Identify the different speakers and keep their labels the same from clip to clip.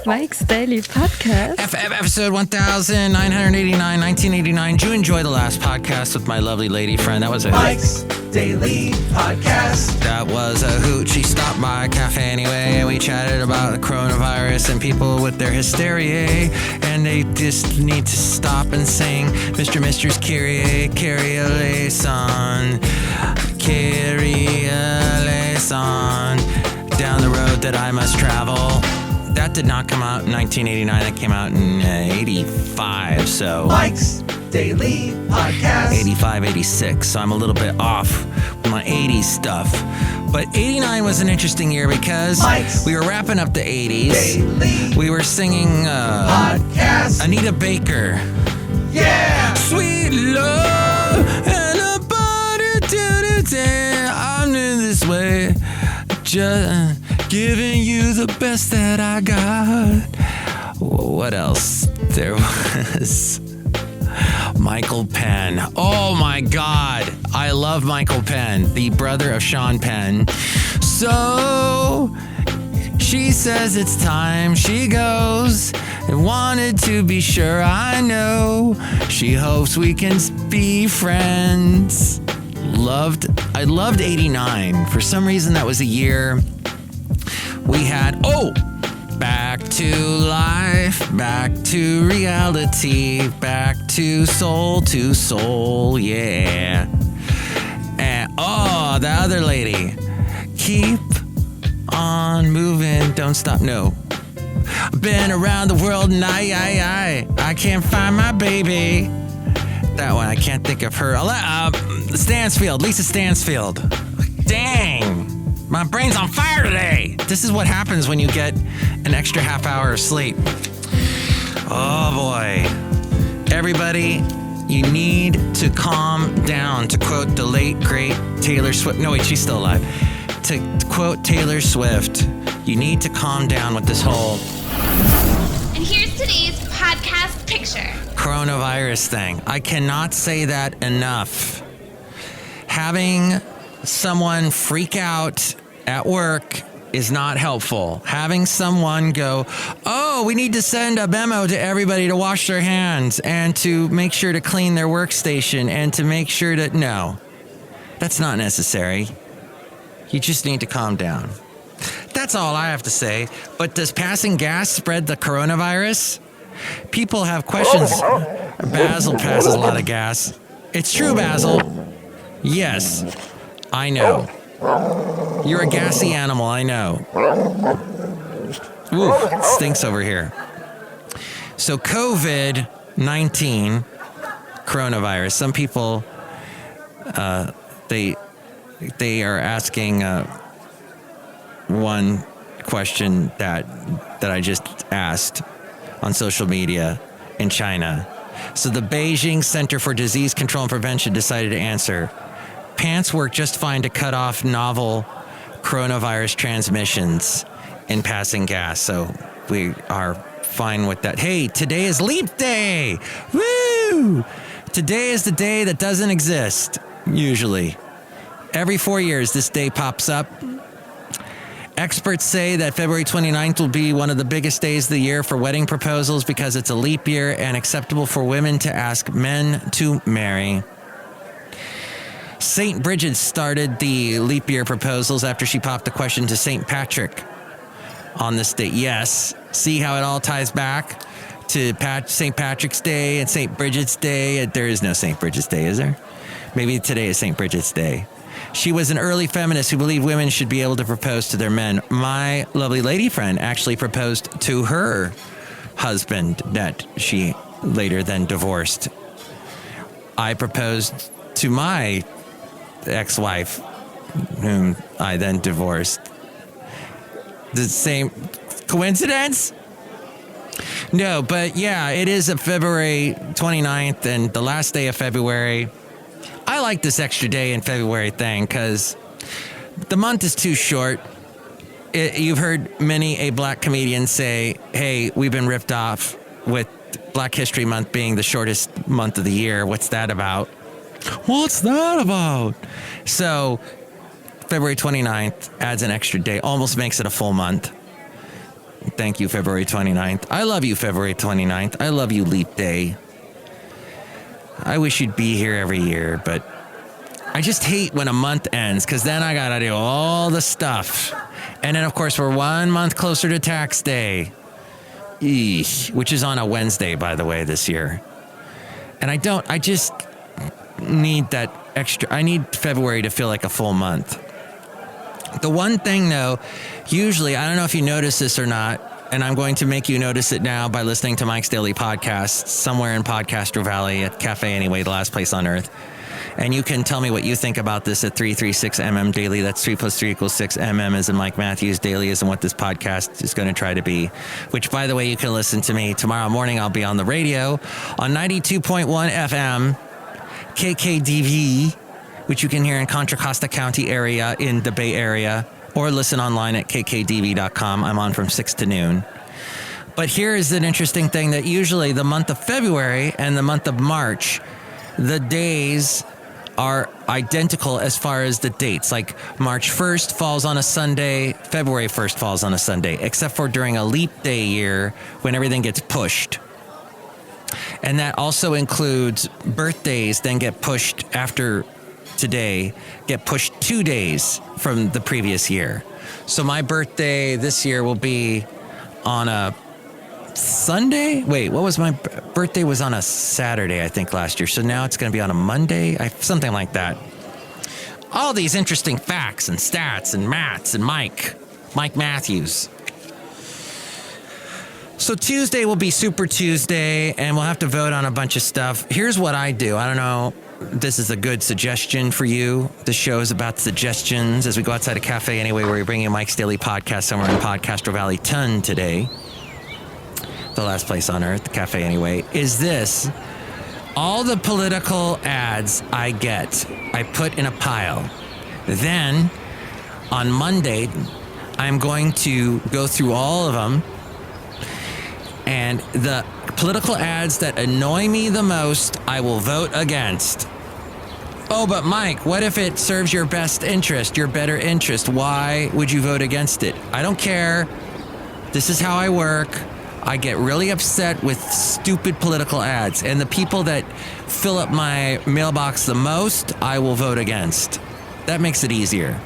Speaker 1: Mike's Daily Podcast.
Speaker 2: Episode 1989, 1989. Did you enjoy the last podcast with my lovely lady friend? That was a
Speaker 3: Mike's Daily Podcast.
Speaker 2: That was a hoot. She stopped by a cafe anyway, and we chatted about the coronavirus and people with their hysteria, and they just need to stop and sing Mr. Mister's Kyrie, Kyrie eleison, Kyrie eleison, down the road that I must travel. That did not come out in 1989. That came out in 85, so...
Speaker 3: Mike's Daily Podcast.
Speaker 2: 85, 86, so I'm a little bit off with my 80s stuff. But 89 was an interesting year because
Speaker 3: Mike's
Speaker 2: we were wrapping up the 80s.
Speaker 3: Daily
Speaker 2: We were singing
Speaker 3: Podcast.
Speaker 2: Anita Baker.
Speaker 3: Yeah!
Speaker 2: Sweet love and a body to the day. I'm in this way. Just giving you the best that I got. What else? There was Michael Penn. Oh my God. I love Michael Penn, the brother of Sean Penn. So she says it's time she goes. I wanted to be sure I know. She hopes we can be friends. I loved 89. For some reason, that was a year we had, back to life, back to reality, back to soul, yeah. And, the other lady, keep on moving, don't stop, no. Been around the world and I can't find my baby. That one, I can't think of her. Lisa Stansfield. Dang, my brain's on fire today. This is what happens when you get an extra half hour of sleep. Oh boy. Everybody, you need to calm down, to quote the late, great Taylor Swift. No, wait, she's still alive. To quote Taylor Swift, you need to calm down with this whole...
Speaker 4: And here's today's podcast picture.
Speaker 2: Coronavirus thing. I cannot say that enough. Having someone freak out at work is not helpful. Having someone go, we need to send a memo to everybody to wash their hands and to make sure to clean their workstation and to make sure that, no, that's not necessary. You just need to calm down. That's all I have to say. But does passing gas spread the coronavirus? People have questions. Basil passes a lot of gas. It's true, Basil. Yes, I know. You're a gassy animal, I know. Ooh, it stinks over here. So COVID-19, coronavirus. Some people, they are asking one question that I just asked on social media in China. So the Beijing Center for Disease Control and Prevention decided to answer. Pants work just fine to cut off novel coronavirus transmissions in passing gas. So we are fine with that. Hey, today is Leap Day. Woo! Today is the day that doesn't exist, usually. Every 4 years, this day pops up. Experts say that February 29th will be one of the biggest days of the year for wedding proposals because it's a leap year and acceptable for women to ask men to marry. St. Bridget started the leap year proposals after she popped the question to St. Patrick on this day. Yes, see how it all ties back to St. Patrick's Day and St. Bridget's Day? There is no St. Bridget's Day, is there? Maybe today is St. Bridget's Day. She was an early feminist who believed women should be able to propose to their men. My lovely lady friend actually proposed to her husband that she later then divorced. I proposed to my ex-wife, whom I then divorced. The same coincidence? No, but yeah, it is a February 29th and the last day of February. I like this extra day in February thing because the month is too short. You've heard many a black comedian say, hey, we've been ripped off with Black History Month being the shortest month of the year. What's that about? What's that about? So February 29th adds an extra day, almost makes it a full month. Thank you, February 29th. I love you, February 29th. I love you, Leap Day. I wish you'd be here every year, but I just hate when a month ends because then I got to do all the stuff. And then, of course, we're 1 month closer to tax day, which is on a Wednesday, by the way, this year. And I just need that extra. I need February to feel like a full month. The one thing, though, usually, I don't know if you notice this or not, and I'm going to make you notice it now by listening to Mike's Daily Podcast somewhere in Podcaster Valley at Cafe Anyway, the last place on earth. And you can tell me what you think about this at 336MM Daily. That's 3 + 3 = 6. MM as in Mike Matthews. Daily as in what this podcast is going to try to be. Which, by the way, you can listen to me tomorrow morning. I'll be on the radio on 92.1 FM, KKDV, which you can hear in Contra Costa County area in the Bay Area, or listen online at kkdv.com. I'm on from 6 to noon. But here is an interesting thing that usually the month of February and the month of March, the days are identical as far as the dates. Like March 1st falls on a Sunday, February 1st falls on a Sunday, except for during a leap day year when everything gets pushed. And that also includes birthdays then get pushed after today, get pushed 2 days from the previous year. So my birthday this year will be on a Sunday? Wait, what was my birthday? Was on a Saturday, I think, last year. So now it's going to be on a Monday, something like that. All these interesting facts and stats and maths and Mike Matthews. So Tuesday will be Super Tuesday, and we'll have to vote on a bunch of stuff. Here's what I do. I don't know. This is a good suggestion for you. This show is about suggestions as we go outside a Cafe Anyway, where we bring you Mike's Daily Podcast somewhere in Podcaster Valley Ton today. The last place on earth, the Cafe Anyway, is this. All the political ads I get, I put in a pile. Then, on Monday, I'm going to go through all of them, and the political ads that annoy me the most, I will vote against. Oh, but Mike, what if it serves your best interest, your better interest? Why would you vote against it? I don't care. This is how I work. I get really upset with stupid political ads, and the people that fill up my mailbox the most, I will vote against. That makes it easier.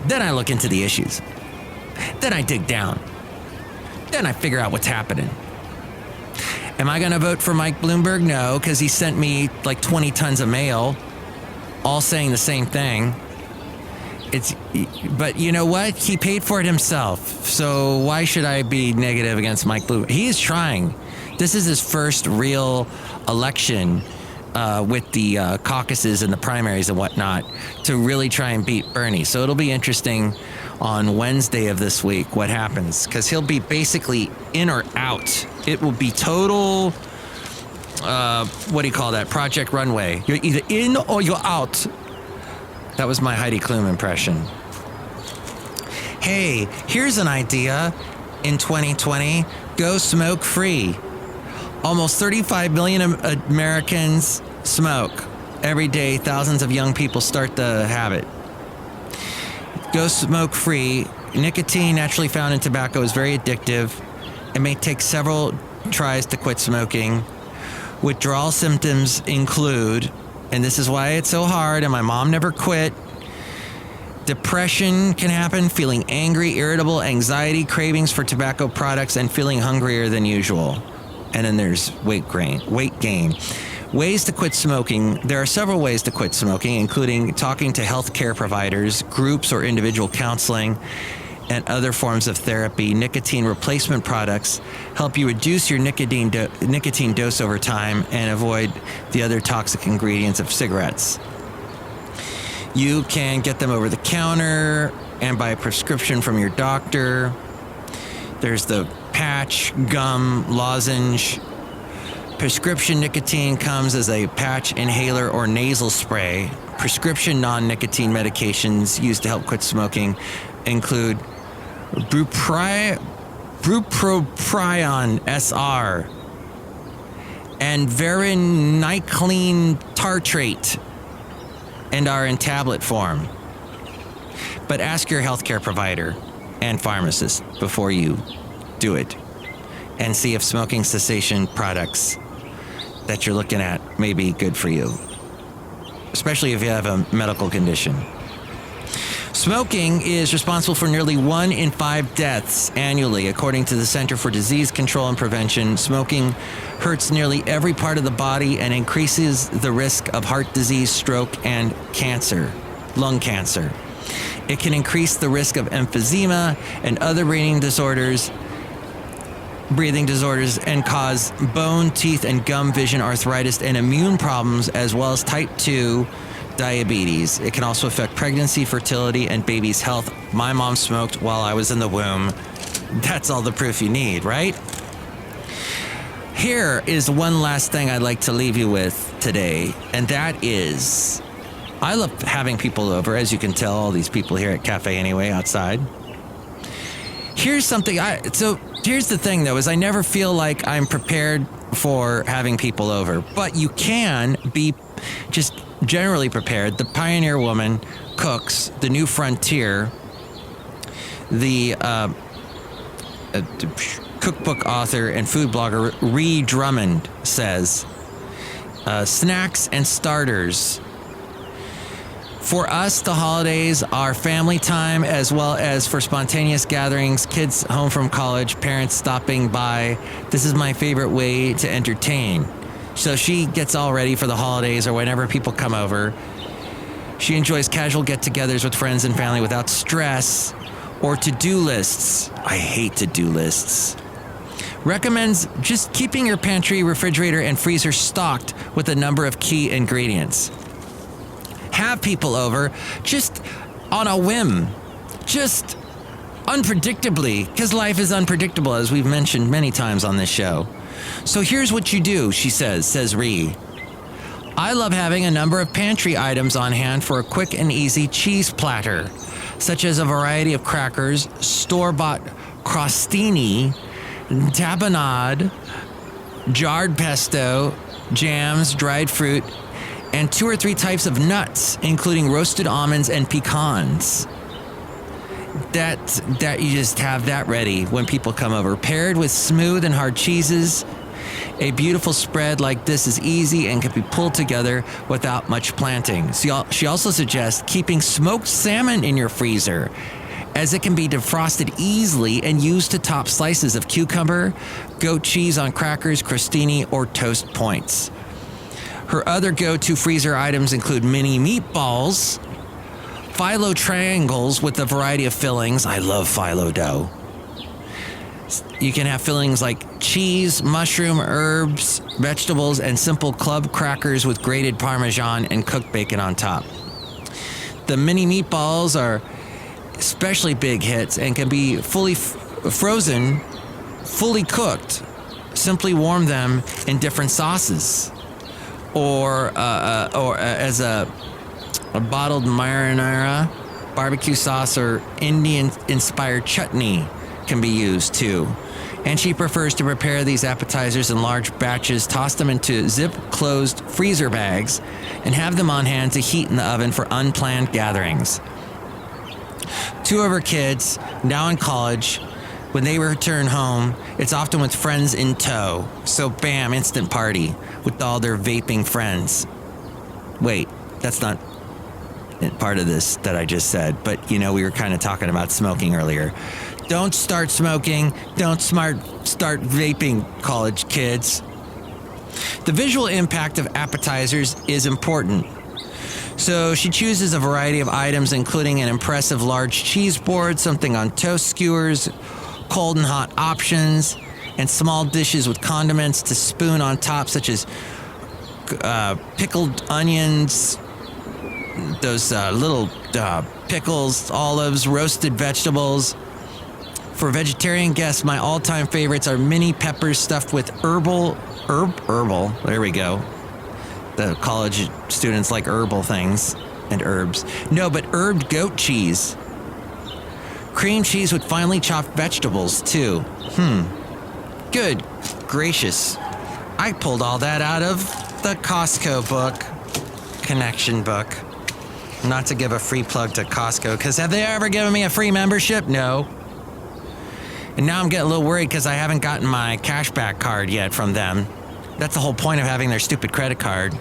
Speaker 2: Then I look into the issues. Then I dig down. Then I figure out what's happening. Am I going to vote for Mike Bloomberg? No, because he sent me like 20 tons of mail, all saying the same thing. But you know what? He paid for it himself. So why should I be negative against Mike Bloomberg? He is trying. This is his first real election with the caucuses and the primaries and whatnot to really try and beat Bernie. So it'll be interesting on Wednesday of this week what happens, because he'll be basically in or out. It will be total, what do you call that? Project Runway. You're either in or you're out. That was my Heidi Klum impression. Hey, here's an idea in 2020. Go smoke free. Almost 35 million Americans smoke. Every day, thousands of young people start the habit. Go smoke free. Nicotine naturally found in tobacco is very addictive. It may take several tries to quit smoking. Withdrawal symptoms include, and this is why it's so hard, and my mom never quit. Depression can happen, feeling angry, irritable, anxiety, cravings for tobacco products, and feeling hungrier than usual. And then there's weight gain. Ways to quit smoking. There are several ways to quit smoking, including talking to healthcare providers, groups or individual counseling, and other forms of therapy. Nicotine replacement products help you reduce your nicotine dose over time and avoid the other toxic ingredients of cigarettes. You can get them over the counter and by prescription from your doctor. There's the patch, gum, lozenge. Prescription nicotine comes as a patch, inhaler, or nasal spray. Prescription non-nicotine medications used to help quit smoking include bupropion SR and varenicline tartrate, and are in tablet form. But ask your healthcare provider and pharmacist before you do it and see if smoking cessation products that you're looking at may be good for you, especially if you have a medical condition. Smoking is responsible for nearly 1 in 5 deaths annually. According to the Center for Disease Control and Prevention, smoking hurts nearly every part of the body and increases the risk of heart disease, stroke, and cancer, lung cancer. It can increase the risk of emphysema and other breathing disorders and cause bone, teeth, and gum, vision, arthritis, and immune problems, as well as type 2 diabetes. It can also affect pregnancy, fertility, and baby's health. My mom smoked while I was in the womb. That's all the proof you need, right? Here is one last thing I'd like to leave you with today, and that is, I love having people over, as you can tell, all these people here at Cafe Anyway outside. Here's something, so here's the thing though, is I never feel like I'm prepared for having people over, but you can be just generally prepared. The Pioneer Woman cooks, the New Frontier, the cookbook author and food blogger Ree Drummond says, snacks and starters. For us, the holidays are family time, as well as for spontaneous gatherings, kids home from college, parents stopping by. This is my favorite way to entertain. So she gets all ready for the holidays or whenever people come over. She enjoys casual get-togethers with friends and family without stress or to-do lists. I hate to-do lists. Recommends just keeping your pantry, refrigerator, and freezer stocked with a number of key ingredients. Have people over just on a whim, just unpredictably, because life is unpredictable, as we've mentioned many times on this show. So here's what you do, she says Ree. I love having a number of pantry items on hand for a quick and easy cheese platter, such as a variety of crackers, store-bought crostini, tapenade, jarred pesto, jams, dried fruit, and 2 or 3 types of nuts, including roasted almonds and pecans. That you just have that ready when people come over. Paired with smooth and hard cheeses, a beautiful spread like this is easy and can be pulled together without much planting. She also suggests keeping smoked salmon in your freezer, as it can be defrosted easily and used to top slices of cucumber, goat cheese on crackers, crostini, or toast points. Her other go-to freezer items include mini meatballs, phyllo triangles with a variety of fillings. I love phyllo dough. You can have fillings like cheese, mushroom, herbs, vegetables, and simple club crackers with grated Parmesan and cooked bacon on top. The mini meatballs are especially big hits and can be fully frozen, fully cooked. Simply warm them in different sauces, or as a bottled marinara, barbecue sauce, or Indian-inspired chutney can be used too. And she prefers to prepare these appetizers in large batches, toss them into zip-closed freezer bags, and have them on hand to heat in the oven for unplanned gatherings. 2 of her kids, now in college, when they return home, it's often with friends in tow. So bam, instant party with all their vaping friends. Wait, that's not part of this that I just said, but we were kind of talking about smoking earlier. Don't start smoking. Don't start vaping, college kids. The visual impact of appetizers is important. So she chooses a variety of items, including an impressive large cheese board, something on toast skewers, cold and hot options, and small dishes with condiments to spoon on top, such as pickled onions, those little pickles, olives, roasted vegetables. For vegetarian guests, my all-time favorites are mini peppers stuffed with herbal, there we go. The college students like herbal things and herbs. No, but herbed goat cheese. Cream cheese with finely chopped vegetables, too. Good gracious. I pulled all that out of the Costco book, connection book. Not to give a free plug to Costco, because have they ever given me a free membership? No. And now I'm getting a little worried because I haven't gotten my cashback card yet from them. That's the whole point of having their stupid credit card.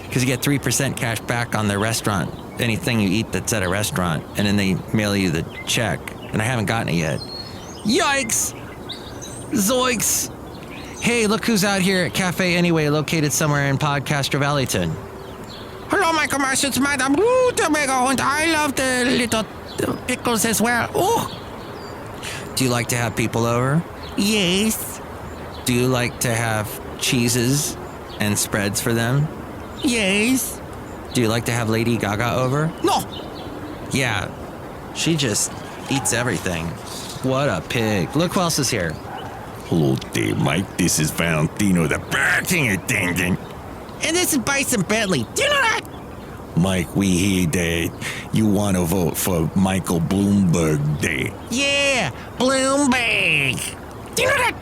Speaker 2: Because you get 3% cash back on their restaurant, anything you eat that's at a restaurant, and then they mail you the check. And I haven't gotten it yet. Yikes! Zoinks! Hey, look who's out here at Cafe Anyway, located somewhere in Podcaster Valleyton. Hello, Michael Marsh, it's Madame Rootabega, and I love the little pickles as well. Ooh! Do you like to have people over? Yes. Do you like to have cheeses and spreads for them? Yes. Do you like to have Lady Gaga over? No. Yeah, she just eats everything. What a pig. Look who else is here.
Speaker 5: Hello there, Mike. This is Valentino, the bartending attendant.
Speaker 2: And this is Bison Bentley. Do you know that?
Speaker 5: Mike, we hear that you want to vote for Michael Bloomberg there.
Speaker 2: Yeah, Bloomberg. Do you know that?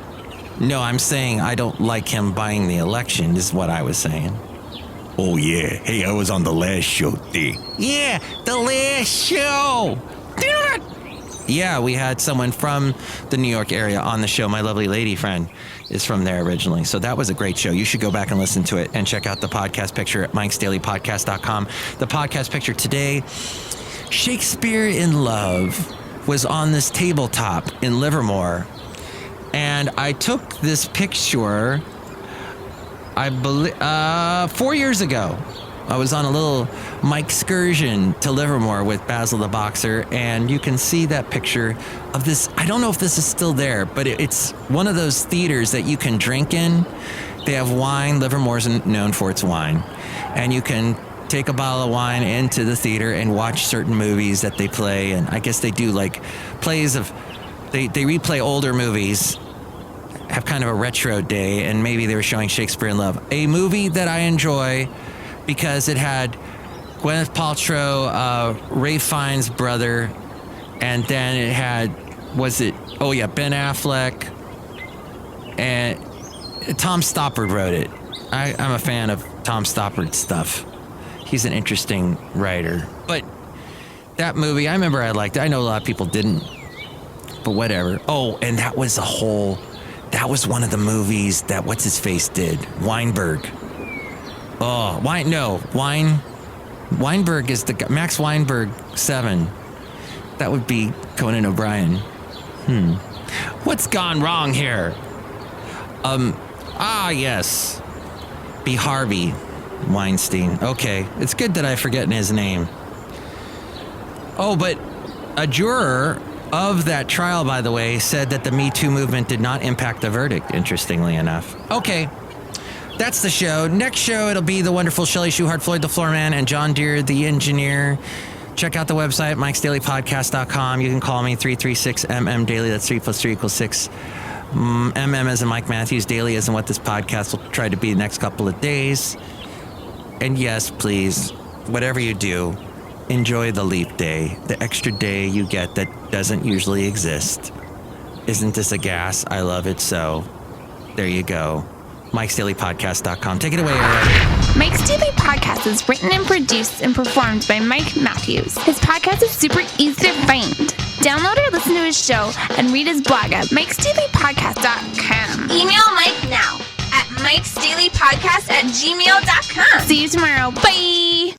Speaker 2: No, I'm saying I don't like him buying the election, is what I was saying.
Speaker 5: Oh, yeah. Hey, I was on the last show there.
Speaker 2: Yeah, the last show. Do you know that? Yeah, we had someone from the New York area on the show. My lovely lady friend is from there originally. So that was a great show. You should go back and listen to it and check out the podcast picture at mikesdailypodcast.com. The podcast picture today, Shakespeare in Love, was on this tabletop in Livermore. And I took this picture, I believe, 4 years ago. I was on a little Mike excursion to Livermore with Basil the Boxer, and you can see that picture of this. I don't know if this is still there, but it's one of those theaters that you can drink in. They have wine. Livermore's known for its wine. And you can take a bottle of wine into the theater and watch certain movies that they play. And I guess they do like plays of, they replay older movies, have kind of a retro day, and maybe they were showing Shakespeare in Love, a movie that I enjoy because it had Gwyneth Paltrow, Ralph Fiennes' brother, and then it had, Ben Affleck, and Tom Stoppard wrote it. I'm a fan of Tom Stoppard's stuff. He's an interesting writer. But that movie, I remember I liked it. I know a lot of people didn't, but whatever. Oh, and that was one of the movies that what's-his-face did, Weinberg. Oh, Weinberg is the guy, Max Weinberg 7. That would be Conan O'Brien. What's gone wrong here? Yes. Be Harvey Weinstein. Okay, it's good that I'm forgetting his name. Oh, but a juror of that trial, by the way, said that the Me Too movement did not impact the verdict, interestingly enough. Okay. That's the show. Next show, it'll be the wonderful Chely Shoehart, Floyd the Floorman, and John Deere, the engineer. Check out the website, mikesdailypodcast.com. You can call me 336-MM-DAILY. That's 3 + 3 = 6. MM as in Mike Matthews, Daily as in what this podcast will try to be the next couple of days. And yes, please, whatever you do, enjoy the leap day, the extra day you get that doesn't usually exist. Isn't this a gas? I love it so. There you go. mikesdailypodcast.com. Take it away, Eric.
Speaker 4: Mike's Daily Podcast is written and produced and performed by Mike Matthews. His podcast is super easy to find. Download or listen to his show and read his blog at mikesdailypodcast.com. Email Mike now at mikesdailypodcast@gmail.com. See you tomorrow. Bye!